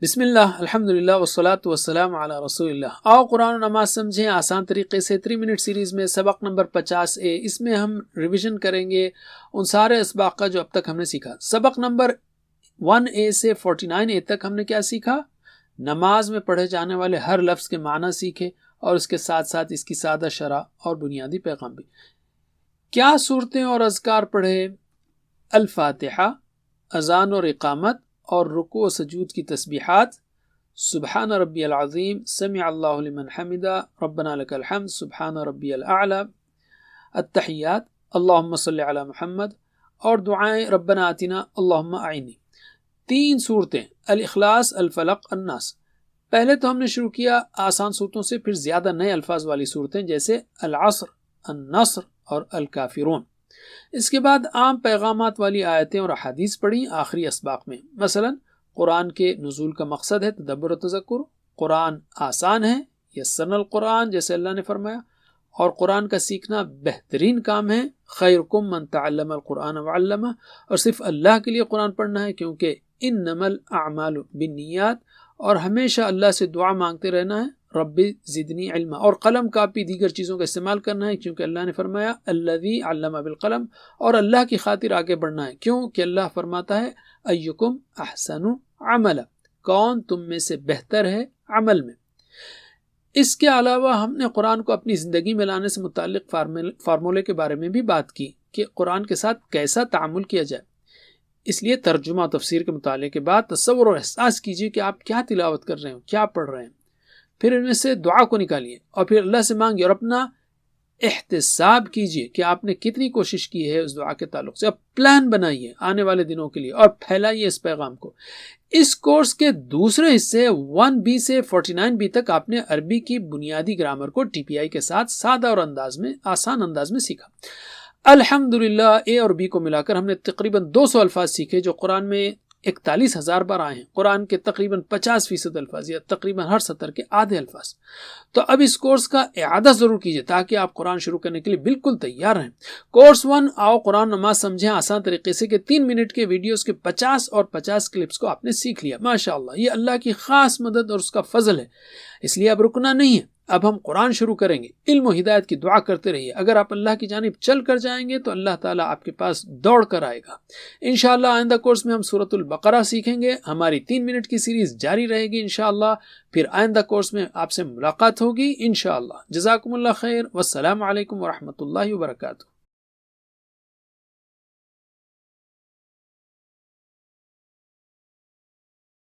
بسم اللہ الحمدللہ والصلاة والسلام علی رسول اللہ۔ آؤ قرآن و نماز سمجھیں آسان طریقے سے 3 منٹ سیریز میں سبق نمبر 50A۔ اس میں ہم ریویژن کریں گے ان سارے اسباق کا جو اب تک ہم نے سیکھا۔ سبق نمبر 1A سے 49A تک ہم نے کیا سیکھا؟ نماز میں پڑھے جانے والے ہر لفظ کے معنی سیکھے اور اس کے ساتھ ساتھ اس کی سادہ شرح اور بنیادی پیغام بھی۔ کیا صورتیں اور اذکار پڑھے؟ الفاتحہ، اذان اور اقامت اور رکوع و سجود کی تسبیحات، سبحان ربی العظیم، سمع اللہ لمن حمدہ، ربنا لک الحمد، سبحان ربی الاعلی، التحیات، اللہم صلی علی محمد، اور دعائیں ربنا آتنا اللہم اعنی۔ 3 صورتیں، الاخلاص، الفلق، الناس۔ پہلے تو ہم نے شروع کیا آسان صورتوں سے، پھر زیادہ نئے الفاظ والی صورتیں جیسے العصر، النصر اور الکافرون۔ اس کے بعد عام پیغامات والی آیتیں اور احادیث پڑھیں آخری اسباق میں۔ مثلا قرآن کے نزول کا مقصد ہے تدبر و تذکر، قرآن آسان ہے، یسرنا القرآن جیسے اللہ نے فرمایا، اور قرآن کا سیکھنا بہترین کام ہے، خیرکم من تعلم القرآن وعلمہ، اور صرف اللہ کے لیے قرآن پڑھنا ہے کیونکہ انما الاعمال بالنیات، اور ہمیشہ اللہ سے دعا مانگتے رہنا ہے رب زدنی علما، اور قلم کاپی دیگر چیزوں کا استعمال کرنا ہے کیونکہ اللہ نے فرمایا الذی علم بالقلم، اور اللہ کی خاطر آگے بڑھنا ہے کیوں کہ اللہ فرماتا ہے ایکم احسن عملا، کون تم میں سے بہتر ہے عمل میں۔ اس کے علاوہ ہم نے قرآن کو اپنی زندگی میں لانے سے متعلق فارمولے کے بارے میں بھی بات کی کہ قرآن کے ساتھ کیسا تعامل کیا جائے۔ اس لیے ترجمہ و تفسیر کے مطالعے کے بعد تصور اور احساس کیجیے کہ آپ کیا تلاوت کر رہے ہیں، کیا پڑھ رہے ہیں، پھر ان میں سے دعا کو نکالیے اور پھر اللہ سے مانگیے اور اپنا احتساب کیجیے کہ آپ نے کتنی کوشش کی ہے اس دعا کے تعلق سے۔ اب پلان بنائیے آنے والے دنوں کے لیے اور پھیلائیے اس پیغام کو۔ اس کورس کے دوسرے حصے 1B سے 49B تک آپ نے عربی کی بنیادی گرامر کو TPI کے ساتھ سادہ اور آسان انداز میں سیکھا۔ الحمدللہ A اور B کو ملا کر ہم نے تقریباً 200 الفاظ سیکھے جو قرآن میں 41,000 بار آئے ہیں، قرآن کے تقریباً 50% الفاظ یا تقریباً ہر سطر کے آدھے الفاظ۔ تو اب اس کورس کا اعادہ ضرور کیجیے تاکہ آپ قرآن شروع کرنے کے لیے بالکل تیار رہیں۔ کورس 1 آؤ قرآن نماز سمجھیں آسان طریقے سے کے 3 منٹ کے ویڈیوز کے 50 اور 50 کلپس کو آپ نے سیکھ لیا۔ ماشاءاللہ یہ اللہ کی خاص مدد اور اس کا فضل ہے، اس لیے اب رکنا نہیں ہے۔ اب ہم قرآن شروع کریں گے۔ علم و ہدایت کی دعا کرتے رہیے۔ اگر آپ اللہ کی جانب چل کر جائیں گے تو اللہ تعالیٰ آپ کے پاس دوڑ کر آئے گا۔ انشاءاللہ آئندہ کورس میں ہم سورۃ البقرہ سیکھیں گے۔ ہماری 3 منٹ کی سیریز جاری رہے گی انشاءاللہ۔ پھر آئندہ کورس میں آپ سے ملاقات ہوگی انشاءاللہ۔ جزاکم اللہ خیر، والسلام علیکم ورحمۃ اللہ وبرکاتہ۔